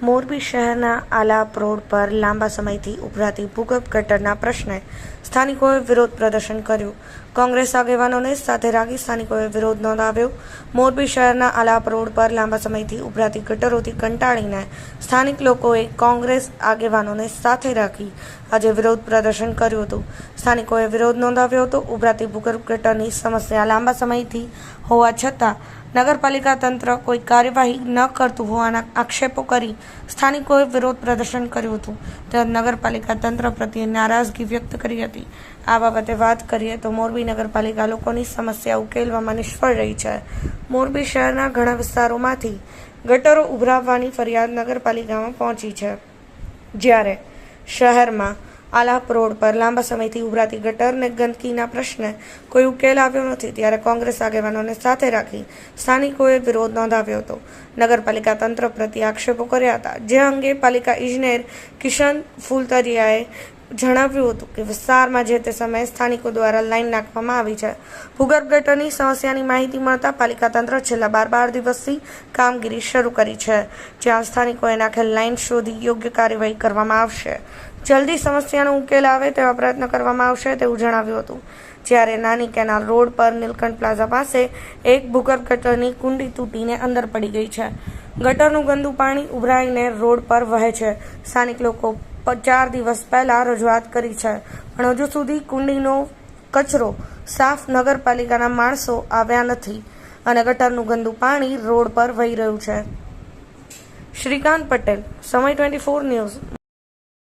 મોરબી શહેરના આલાપ રોડ પર લાંબા સમયથી ઉભરાતી ભૂગર્ભ ગટરના પ્રશ્ને સ્થાનિકોએ વિરોધ પ્રદર્શન કર્યું. કોંગ્રેસ આગેવાનોને સાથે રાખી સ્થાનિકોએ વિરોધ નોંધાવ્યો. મોરબી શહેરના આલાપ રોડ પર લાંબા સમયથી ઉભરાતી ગટરોથી કંટાળીને સ્થાનિક લોકોએ કોંગ્રેસ આગેવાનોને સાથે રાખી આજે વિરોધ પ્રદર્શન કર્યું હતું. સ્થાનિકોએ વિરોધ નોંધાવ્યો હતો. ઉભરાતી ભૂગર્ભ ગટરની સમસ્યા લાંબા સમયથી હોવા છતાં નગરપાલિકા તંત્ર કોઈ કાર્યવાહી ન કરતું હોવાના આક્ષેપો કરી સ્થાનિકોએ વિરોધ પ્રદર્શન કર્યું હતું. તેમજ નગરપાલિકા તંત્ર પ્રત્યે નારાજગી વ્યક્ત કરી હતી. આ બાબતે વાત કરીએ તો મોરબી નગરપાલિકા લોકોની સમસ્યા ઉકેલવામાં નિષ્ફળ રહી છે. મોરબી શહેરના ઘણા વિસ્તારોમાંથી ગટરો ઉભરાવવાની ફરિયાદ નગરપાલિકામાં પહોંચી છે. જ્યારે શહેરમાં આલાપ રોડ પર લાંબા સમયથી ઉભરાતી ગટરને ગંદકીના પ્રશ્ને કોઈ ઉકેલ આવ્યો નથી. ત્યારે કોંગ્રેસ આગેવાનોને સાથે રાખી સ્થાનિકોએ વિરોધ નોંધાવ્યો હતો. નગરપાલિકા તંત્ર પ્રત્યે આક્ષેપો કર્યા હતા, જે અંગે પાલિકા ઇજનેર કિશન ફૂલતરિયાએ જણાવ્યું હતું કે વિસ્તારમાં જે તે સમયે સ્થાનિકો દ્વારા લાઈન નાખવામાં આવી છે. ભૂગર્ભ ગટરની સમસ્યાની માહિતી મળતા પાલિકા તંત્ર છેલ્લા 12 દિવસથી કામગીરી શરૂ કરી છે, જ્યાં સ્થાનિકોએ નાખેલ લાઈન શોધી યોગ્ય કાર્યવાહી કરવામાં આવશે. જલ્દી સમસ્યાનો ઉકેલ આવે તેવા પ્રયત્ન કરવામાં આવશે તેવું જણાવ્યું હતું. જ્યારે નાની કેનાલ રોડ પર નીલકંઠ પ્લાઝા પાસે એક ભૂગર્ભ ગટરની કુંડી તૂટીને અંદર પડી ગઈ છે. ગટરનું ગંદુ પાણી ઉભરાઈને રોડ પર વહે છે. સ્થાનિક લોકો 4 દિવસ પહેલા રજૂઆત કરી છે, પણ હજુ સુધી કુંડીનો કચરો સાફ નગરપાલિકાના માણસો આવ્યા નથી અને ગટરનું ગંદુ પાણી રોડ પર વહી રહ્યું છે. શ્રીકાંત પટેલ, સમય 24 ન્યૂઝ.